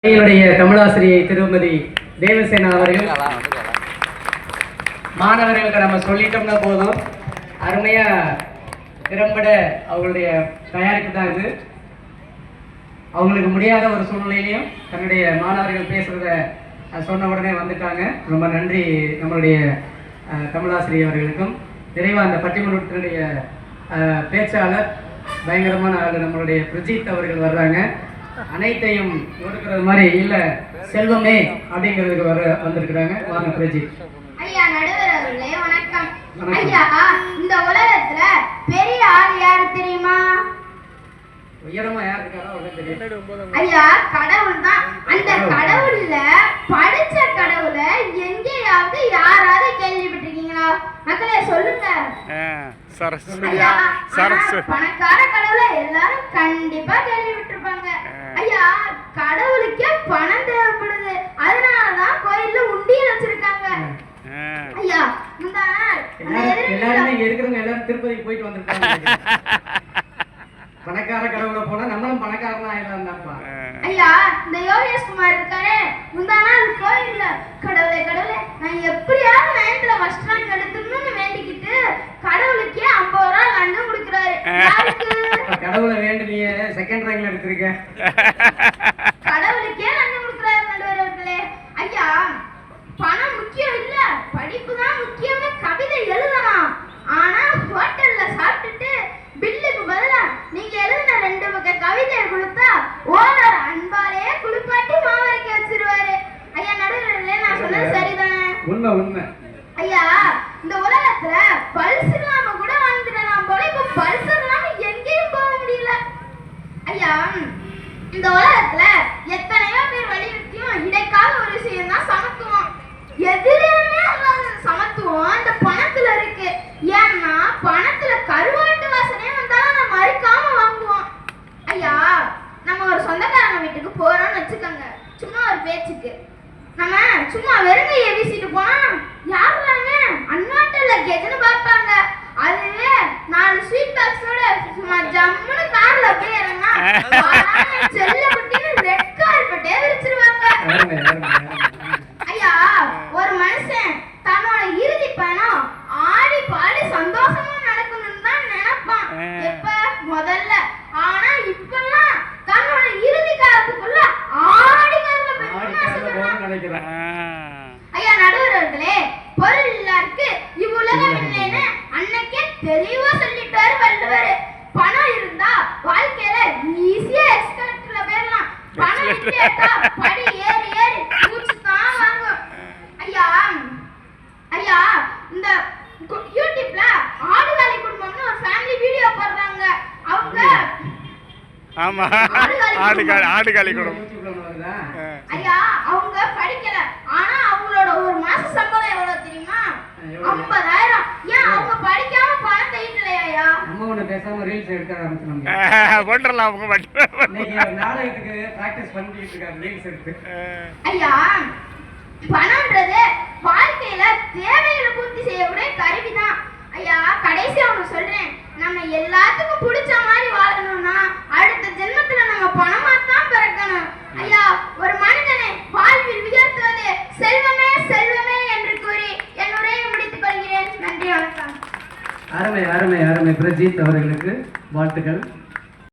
என்னுடைய தமிழாசிரியை திருமதி தேவசேனா அவர்கள் மாணவர்களுக்கு நம்ம சொல்லிட்டோம்னா போதும், அருமையா திறம்பட அவங்களுடைய தயாரிப்பு தான் இது. அவங்களுக்கு முடியாத ஒரு சூழ்நிலையிலையும் தன்னுடைய மாணவர்கள் பேசுறத சொன்ன உடனே வந்துட்டாங்க. ரொம்ப நன்றி நம்மளுடைய தமிழாசிரியர் அவர்களுக்கும். நிறைவாக அந்த பட்டிமன்றத்தினுடைய பேச்சாளர் பயங்கரமான ஆள் நம்மளுடைய பிரஜித் அவர்கள் வர்றாங்க. அனைத்தையும் ஒடுக்கிறது மாதிரி இல்ல செல்வமே அப்படிங்கிறதுக்கு வந்திருக்கிறாங்க. வாங்க பிரஜித். ஐயா நடுவர் அவர்களே வணக்கம். ஐயா, இந்த உலகத்துல பெரிய ஆள் யாரு தெரியுமா? உயரமா யார் இருக்காரோ அவங்களுக்கு தெரியும். ஐயா, கடவுள் தான். அந்த கடவுள்ல படிச்ச கடவுளை எங்கேயாவது யாராவது கேள்விப்பட்டிருக்கீங்களா? மக்களே சொல்லுங்க. பணக்கார கடவுளை எல்லாரும் கண்டிப்பா கேள்விப்பட்டிருப்பாங்க. ஐயா, கடவுளுக்கே பணம் தேவைப்படுது, அதனாலதான் கோயில்ல உண்டியல் வச்சிருக்காங்க. ஐயா, இந்த எல்லாரும் இங்க இருக்கிறவங்க எல்லாரும் திருப்பதிக்கு போயிட்டு வந்திருக்காங்க. பணக்கார கடவுளை போனா நம்மளும் பணக்காரனா ஆயிடலாம்ப்பா. ஐயா, இந்த யோகேஷ் குமார் இருக்காரு, முந்தானா கோயில்ல கடவுளே கடவுளே நான் எப்படியாவது 9th ஃபர்ஸ்ட் ரேங்க் எடுத்துடணும்னு வேண்டிக்கிட்டு கடவுளுக்கே 50 ரூபாய் லஞ்சம் கொடுக்குறாரு. கடவுளை வேண்டிய செகண்ட் ரேங்க்ல எடுத்திருக்க. கடவுளுக்கே லஞ்சம் கொடுக்குறாரு நடுவர்களே. ஐயா, பணம் முக்கியம் இல்ல, படிப்பு தான் முக்கியம்னு கவிதை எழுதலாம். ஆனா ஹோட்டல்ல சாப்பிட்டுட்டு பில்லுக்கு பதிலா நீங்க எழுதின 2 பக்க கவிதையை கொடுத்தா ஓனர் அன்பாலே குளிப்பாட்டி மாவரைக்க வச்சிருவாரு. ஐயா நடுவர்களே, நான் சொன்னது சரிதானே? உண்மை உண்மை. ஐயா, இந்த உலகத்துல பல்ஸ் இல்லாம கூட வாழ்ந்துடலாம் போல, இப்ப பல்ஸ் இல்லாம எங்கேயும் போக முடியல. ஐயா, இந்த உலகத்துல எத்தனையோ பேர் வலியுறுத்தியும் இடைக்கால ஒரு விஷயம் தான் சமத்துவம். எதிலுமே சமத்துவம் இந்த பணத்துல இருக்கு. ஏன்னா பணத்துல கருவாட்டு வாசனையே வந்தாலும் நம்ம மறுக்காம வாங்குவோம். ஐயா, நம்ம ஒரு சொந்தக்காரங்க வீட்டுக்கு போறோம்னு வச்சுக்கோங்க, சும்மா ஒரு பேச்சுக்கு. நம்ம சும்மா வெறுங்கையை வீசிட்டு போனா யாருலாங்க அன்வான்டட் லக்கேஜ்னு பார்ப்பாங்க. அதுவே 4 ஸ்வீட் பாக்ஸோட சும்மா ஜம்முன்னு கார்ல போய் இறங்கினா செல்ல குட்டின்னு ரெட் கார்பெட்டே விரிச்சிருவாங்க. ஐயா, ஒரு மனுஷன் தன்னோட இறுதி பயணம் ஆடி பாடி சந்தோஷமா நடக்கணும்னு தான் நினைப்பான் எப்ப முதல்ல. ஆனா இப்பெல்லாம் தன்னோட இறுதி காலத்துக்குள்ள ஆடி கார்ல போய். ஐயா நடுவர்களே, பொருள் இல்லாருக்கு இவ்வுலகம் இல்லைன்னு அன்னைக்கே தெளிவா சொல்லிட்டாரு வள்ளுவர். பணம் இருந்தா வாழ்க்கையில ஈஸியா எஸ்கலேட்டர்ல போயிடலாம். பணம் இல்லையா படி ஏறி ஏறி மூச்சு தான் வாங்கும். ஐயா ஐயா, இந்த யூடியூப்ல ஆடுகாலி குடும்பம்னு ஒரு ஃபேமிலி வீடியோ போடுறாங்க. அவங்க ஆமா ஆடுகாலி குடும்பம். ஐயா, அவங்க படிக்கல, ஆனா அவங்களோட ஒரு மாச சம்பளம் எவ்வளவு தெரியுமா? 50,000. ஏன் அவங்க படிக்காம பணத்தை ஈட்டலையா? நம்ம ஒண்ணு பேசாம ரீல்ஸ் எடுக்க ஆரம்பிச்சோம். போன்றலாம் அவங்க இன்னைக்கு நாடகத்துக்கு பிராக்டிஸ் பண்ணிட்டு இருக்காங்க ரீல்ஸ் எடுத்து. ஐயா, பணம்ன்றது வாழ்க்கையில தேவைகளை பூர்த்தி செய்யக்கூடிய கருவிதான். ஐயா, கடைசியா ஒண்ணு சொல்றேன், நம்ம எல்லாத்துக்கும் பிடிச்ச மாதிரி வாழணும்னா அடுத்த ஜென்மத்துல நம்ம பணமா தான் பிறக்கணும். ஐயா, ஒரு மனிதனை வாழ்வில் உயர்த்துவது செல்வமே செல்வமே என்று கூறி என் உரையை முடித்துக் கொள்கிறேன். நன்றி, வணக்கம். அருமை அருமை அருமை பிரஜித் அவர்களுக்கு வாழ்த்துக்கள்.